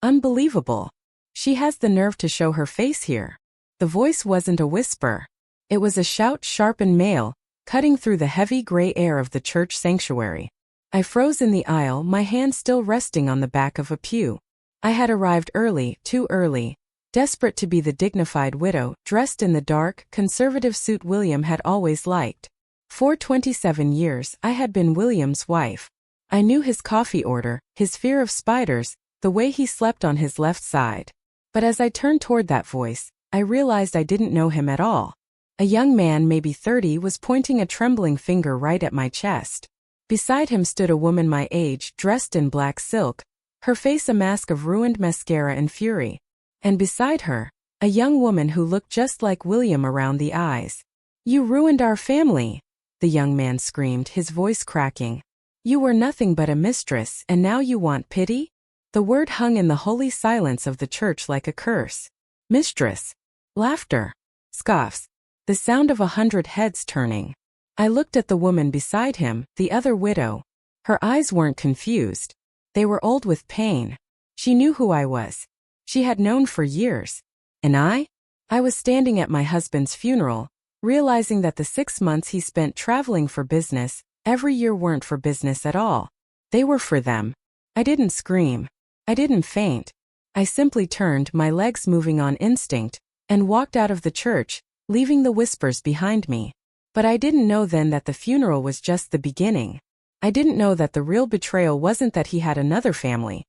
Unbelievable. She has the nerve to show her face here. The voice wasn't a whisper. It was a shout, sharp and male, cutting through the heavy gray air of the church sanctuary. I froze in the aisle, my hand still resting on the back of a pew. I had arrived early, too early, desperate to be the dignified widow, dressed in the dark, conservative suit William had always liked. For 27 years, I had been William's wife. I knew his coffee order, his fear of spiders, the way he slept on his left side. But as I turned toward that voice, I realized I didn't know him at all. A young man, maybe 30, was pointing a trembling finger right at my chest. Beside him stood a woman my age, dressed in black silk, her face a mask of ruined mascara and fury. And beside her, a young woman who looked just like William around the eyes. "You ruined our family," the young man screamed, his voice cracking. "You were nothing but a mistress, and now you want pity?" The word hung in the holy silence of the church like a curse. Mistress. Laughter. Scoffs. The sound of 100 heads turning. I looked at the woman beside him, the other widow. Her eyes weren't confused. They were old with pain. She knew who I was. She had known for years. And I? I was standing at my husband's funeral, realizing that the 6 months he spent traveling for business, every year weren't for business at all. They were for them. I didn't scream. I didn't faint. I simply turned, my legs moving on instinct, and walked out of the church, leaving the whispers behind me. But I didn't know then that the funeral was just the beginning. I didn't know that the real betrayal wasn't that he had another family.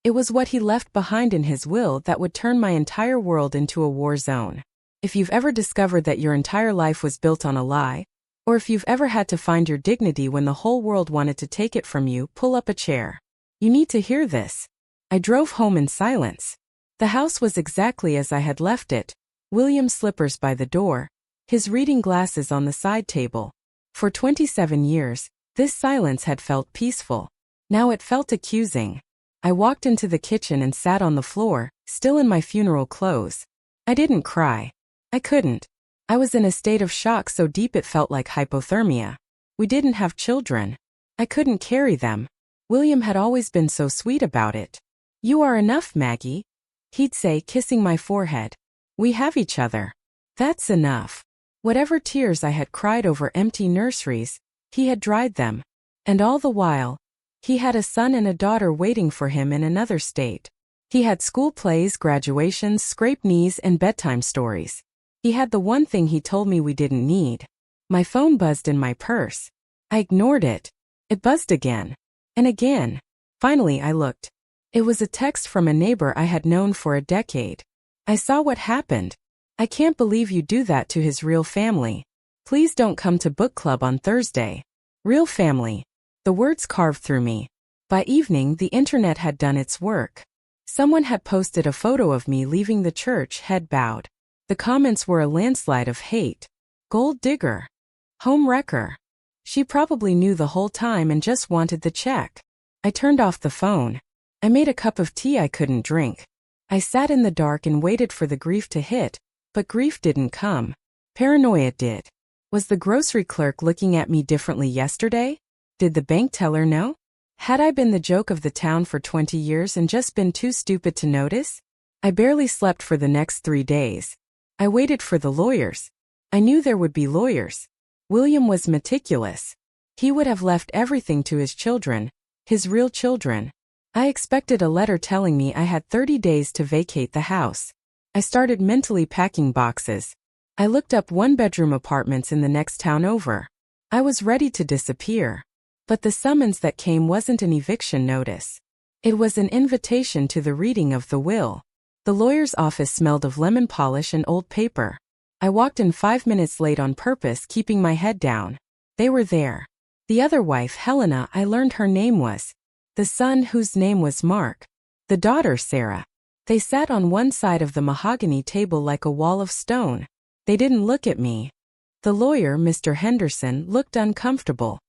It was what he left behind in his will that would turn my entire world into a war zone. If you've ever discovered that your entire life was built on a lie, or if you've ever had to find your dignity when the whole world wanted to take it from you, pull up a chair. You need to hear this. I drove home in silence. The house was exactly as I had left it. William's slippers by the door, his reading glasses on the side table. For 27 years, this silence had felt peaceful. Now it felt accusing. I walked into the kitchen and sat on the floor, still in my funeral clothes. I didn't cry. I couldn't. I was in a state of shock so deep it felt like hypothermia. We didn't have children. I couldn't carry them. William had always been so sweet about it. "You are enough, Maggie," he'd say, kissing my forehead. "We have each other. That's enough." Whatever tears I had cried over empty nurseries, he had dried them. And all the while, he had a son and a daughter waiting for him in another state. He had school plays, graduations, scraped knees, and bedtime stories. He had the one thing he told me we didn't need. My phone buzzed in my purse. I ignored it. It buzzed again. And again. Finally I looked. It was a text from a neighbor I had known for a decade. I saw what happened. "I can't believe you do that to his real family. Please don't come to book club on Thursday." Real family. The words carved through me. By evening, the internet had done its work. Someone had posted a photo of me leaving the church, head bowed. The comments were a landslide of hate. Gold digger. Home wrecker. She probably knew the whole time and just wanted the check. I turned off the phone. I made a cup of tea I couldn't drink. I sat in the dark and waited for the grief to hit, but grief didn't come. Paranoia did. Was the grocery clerk looking at me differently yesterday? Did the bank teller know? Had I been the joke of the town for 20 years and just been too stupid to notice? I barely slept for the next 3 days. I waited for the lawyers. I knew there would be lawyers. William was meticulous. He would have left everything to his children, his real children. I expected a letter telling me I had 30 days to vacate the house. I started mentally packing boxes. I looked up one-bedroom apartments in the next town over. I was ready to disappear. But the summons that came wasn't an eviction notice. It was an invitation to the reading of the will. The lawyer's office smelled of lemon polish and old paper. I walked in 5 minutes late on purpose, keeping my head down. They were there. The other wife, Helena, I learned her name was. The son, whose name was Mark. The daughter, Sarah. They sat on one side of the mahogany table like a wall of stone. They didn't look at me. The lawyer, Mr. Henderson, looked uncomfortable.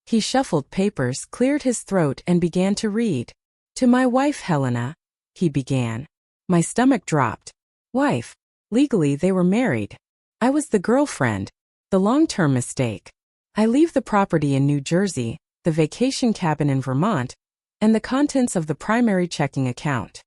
He shuffled papers, cleared his throat, and began to read. "To my wife, Helena," he began. My stomach dropped. Wife. Legally, they were married. I was the girlfriend. The long-term mistake. I leave the property in New Jersey, the vacation cabin in Vermont, and the contents of the primary checking account.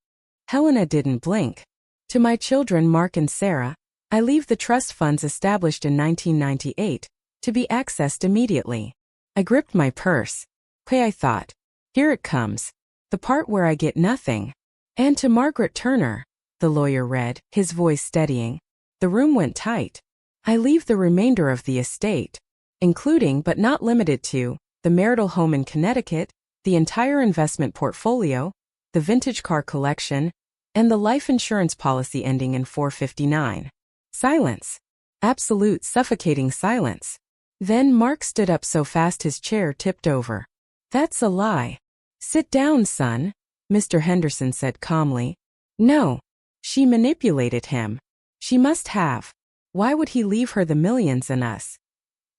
Helena didn't blink. To my children Mark and Sarah, I leave the trust funds established in 1998 to be accessed immediately. I gripped my purse. Okay, I thought. Here it comes. The part where I get nothing. And to Margaret Turner, the lawyer read, his voice steadying. The room went tight. I leave the remainder of the estate, including but not limited to, the marital home in Connecticut, the entire investment portfolio, the vintage car collection, and the life insurance policy ending in 459. Silence. Absolute suffocating silence. Then Mark stood up so fast his chair tipped over. That's a lie. Sit down, son, Mr. Henderson said calmly. No. She manipulated him. She must have. Why would he leave her the millions and us?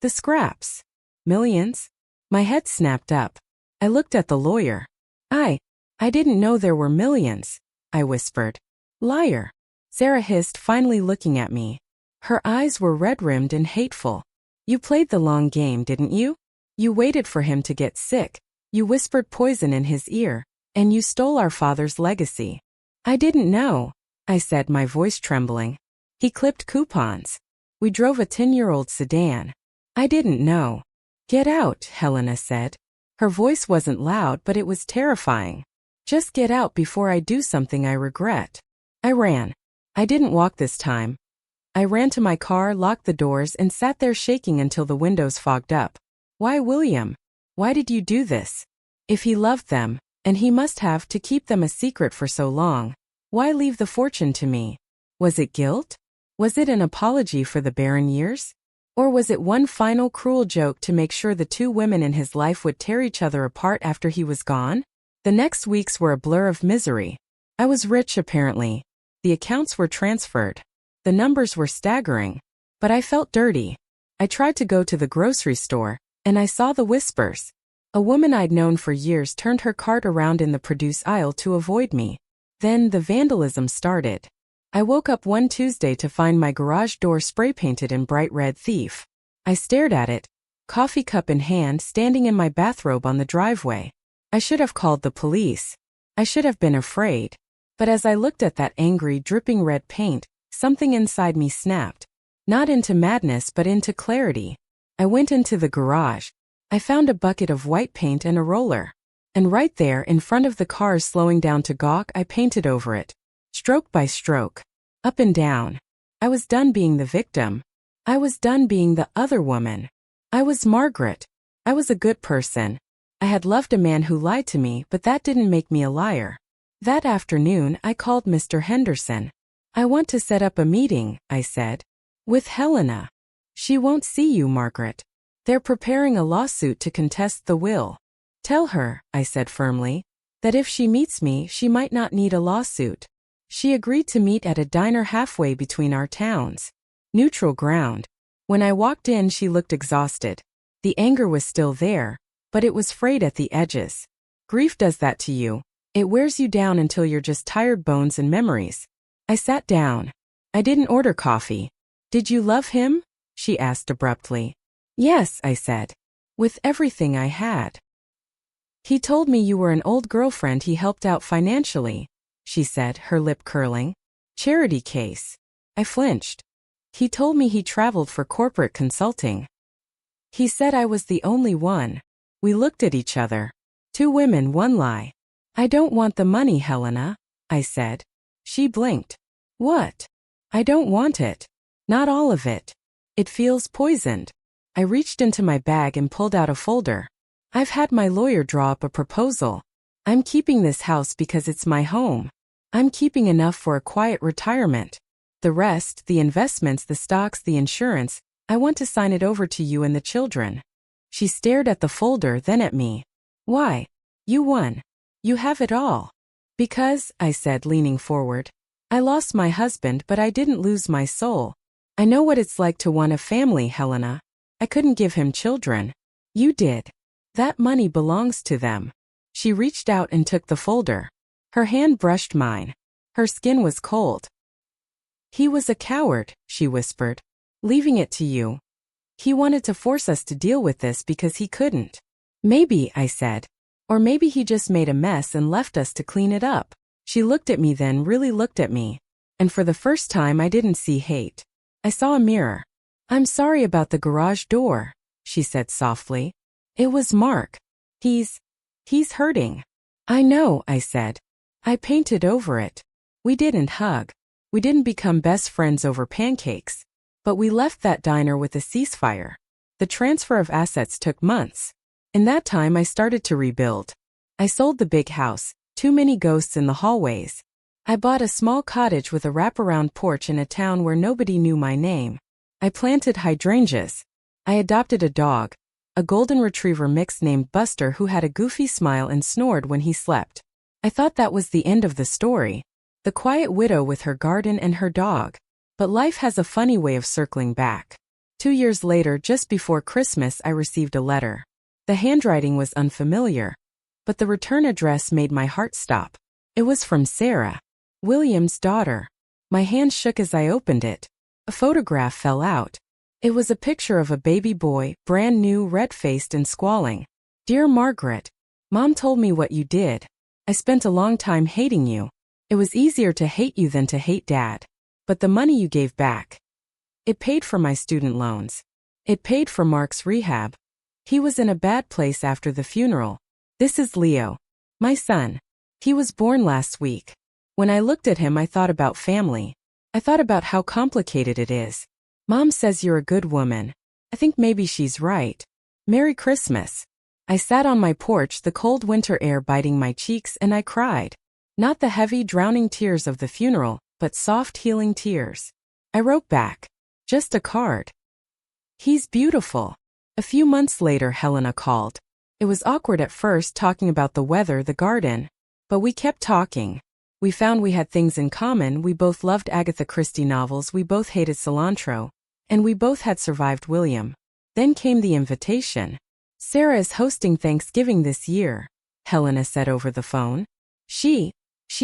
The scraps. Millions? My head snapped up. I looked at the lawyer. I didn't know there were millions, I whispered. Liar. Sarah hissed, finally looking at me. Her eyes were red-rimmed and hateful. You played the long game, didn't you? You waited for him to get sick. You whispered poison in his ear, and you stole our father's legacy. I didn't know, I said, my voice trembling. He clipped coupons. We drove a 10-year-old sedan. I didn't know. Get out, Helena said. Her voice wasn't loud, but it was terrifying. Just get out before I do something I regret. I ran. I didn't walk this time. I ran to my car, locked the doors, and sat there shaking until the windows fogged up. Why, William? Why did you do this? If he loved them, and he must have to keep them a secret for so long, why leave the fortune to me? Was it guilt? Was it an apology for the barren years? Or was it one final cruel joke to make sure the two women in his life would tear each other apart after he was gone? The next weeks were a blur of misery. I was rich, apparently. The accounts were transferred. The numbers were staggering. But I felt dirty. I tried to go to the grocery store, and I saw the whispers. A woman I'd known for years turned her cart around in the produce aisle to avoid me. Then the vandalism started. I woke up one Tuesday to find my garage door spray-painted in bright red Thief. I stared at it, coffee cup in hand, standing in my bathrobe on the driveway. I should have called the police. I should have been afraid. But as I looked at that angry, dripping red paint, something inside me snapped. Not into madness, but into clarity. I went into the garage. I found a bucket of white paint and a roller. And right there, in front of the cars slowing down to gawk, I painted over it. Stroke by stroke. Up and down. I was done being the victim. I was done being the other woman. I was Margaret. I was a good person. I had loved a man who lied to me, but that didn't make me a liar. That afternoon, I called Mr. Henderson. I want to set up a meeting, I said. With Helena. She won't see you, Margaret. They're preparing a lawsuit to contest the will. Tell her, I said firmly, that if she meets me, she might not need a lawsuit. She agreed to meet at a diner halfway between our towns. Neutral ground. When I walked in, she looked exhausted. The anger was still there, but it was frayed at the edges. Grief does that to you. It wears you down until you're just tired bones and memories. I sat down. I didn't order coffee. Did you love him? She asked abruptly. Yes, I said. With everything I had. He told me you were an old girlfriend he helped out financially, she said, her lip curling. Charity case. I flinched. He told me he traveled for corporate consulting. He said I was the only one. We looked at each other. Two women, one lie. I don't want the money, Helena, I said. She blinked. What? I don't want it. Not all of it. It feels poisoned. I reached into my bag and pulled out a folder. I've had my lawyer draw up a proposal. I'm keeping this house because it's my home. I'm keeping enough for a quiet retirement. The rest, the investments, the stocks, the insurance, I want to sign it over to you and the children. She stared at the folder, then at me. Why? You won. You have it all. Because, I said, leaning forward, I lost my husband, but I didn't lose my soul. I know what it's like to want a family, Helena. I couldn't give him children. You did. That money belongs to them. She reached out and took the folder. Her hand brushed mine. Her skin was cold. He was a coward, she whispered. Leaving it to you. He wanted to force us to deal with this because he couldn't. Maybe, I said. Or maybe he just made a mess and left us to clean it up. She looked at me then, really looked at me. And for the first time I didn't see hate. I saw a mirror. "I'm sorry about the garage door," she said softly. "It was Mark. He's hurting." "I know," I said. I painted over it. We didn't hug. We didn't become best friends over pancakes. But we left that diner with a ceasefire. The transfer of assets took months. In that time I started to rebuild. I sold the big house, too many ghosts in the hallways. I bought a small cottage with a wraparound porch in a town where nobody knew my name. I planted hydrangeas. I adopted a dog, a golden retriever mix named Buster who had a goofy smile and snored when he slept. I thought that was the end of the story. The quiet widow with her garden and her dog. But life has a funny way of circling back. 2 years later, just before Christmas, I received a letter. The handwriting was unfamiliar, but the return address made my heart stop. It was from Sarah, William's daughter. My hand shook as I opened it. A photograph fell out. It was a picture of a baby boy, brand new, red-faced and squalling. "Dear Margaret, Mom told me what you did. I spent a long time hating you. It was easier to hate you than to hate Dad. But the money you gave back. It paid for my student loans. It paid for Mark's rehab. He was in a bad place after the funeral. This is Leo, my son. He was born last week. When I looked at him, I thought about family. I thought about how complicated it is. Mom says you're a good woman. I think maybe she's right. Merry Christmas." I sat on my porch, the cold winter air biting my cheeks, and I cried. Not the heavy, drowning tears of the funeral, but soft, healing tears. I wrote back. Just a card. "He's beautiful." A few months later, Helena called. It was awkward at first, talking about the weather, the garden. But we kept talking. We found we had things in common. We both loved Agatha Christie novels, we both hated cilantro, and we both had survived William. Then came the invitation. "Sarah is hosting Thanksgiving this year," Helena said over the phone. She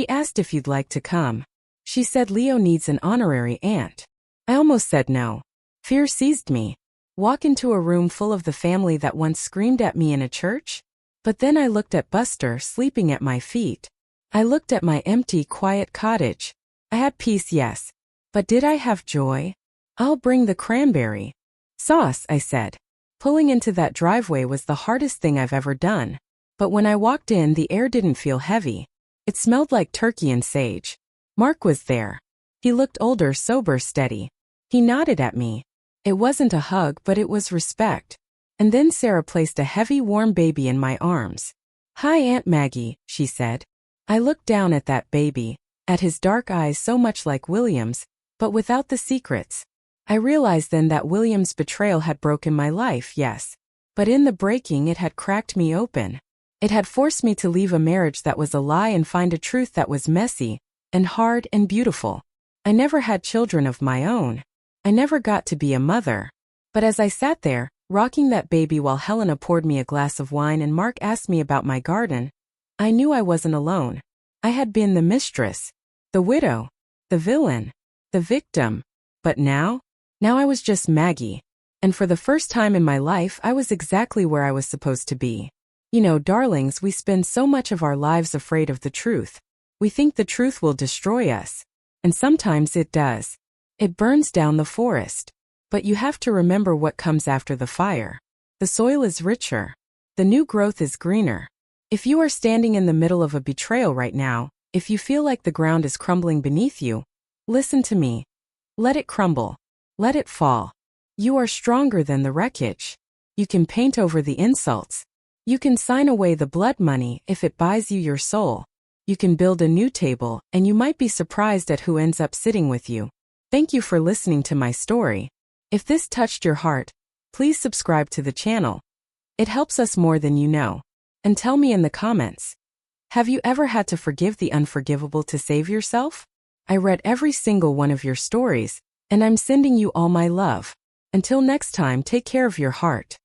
asked if you'd like to come. She said Leo needs an honorary aunt. I almost said no. Fear seized me. Walk into a room full of the family that once screamed at me in a church? But then I looked at Buster sleeping at my feet. I looked at my empty, quiet cottage. I had peace, yes. But did I have joy? "I'll bring the cranberry sauce," I said. Pulling into that driveway was the hardest thing I've ever done. But when I walked in, the air didn't feel heavy. It smelled like turkey and sage. Mark was there. He looked older, sober, steady. He nodded at me. It wasn't a hug, but it was respect. And then Sarah placed a heavy, warm baby in my arms. "Hi, Aunt Maggie," she said. I looked down at that baby, at his dark eyes so much like William's, but without the secrets. I realized then that William's betrayal had broken my life, yes. But in the breaking, it had cracked me open. It had forced me to leave a marriage that was a lie and find a truth that was messy, and hard and beautiful. I never had children of my own. I never got to be a mother. But as I sat there, rocking that baby while Helena poured me a glass of wine and Mark asked me about my garden, I knew I wasn't alone. I had been the mistress, the widow, the villain, the victim. But now I was just Maggie. And for the first time in my life, I was exactly where I was supposed to be. You know, darlings, we spend so much of our lives afraid of the truth. We think the truth will destroy us. And sometimes it does. It burns down the forest. But you have to remember what comes after the fire. The soil is richer. The new growth is greener. If you are standing in the middle of a betrayal right now, if you feel like the ground is crumbling beneath you, listen to me. Let it crumble. Let it fall. You are stronger than the wreckage. You can paint over the insults. You can sign away the blood money if it buys you your soul. You can build a new table, and you might be surprised at who ends up sitting with you. Thank you for listening to my story. If this touched your heart, please subscribe to the channel. It helps us more than you know. And tell me in the comments, have you ever had to forgive the unforgivable to save yourself? I read every single one of your stories, and I'm sending you all my love. Until next time, take care of your heart.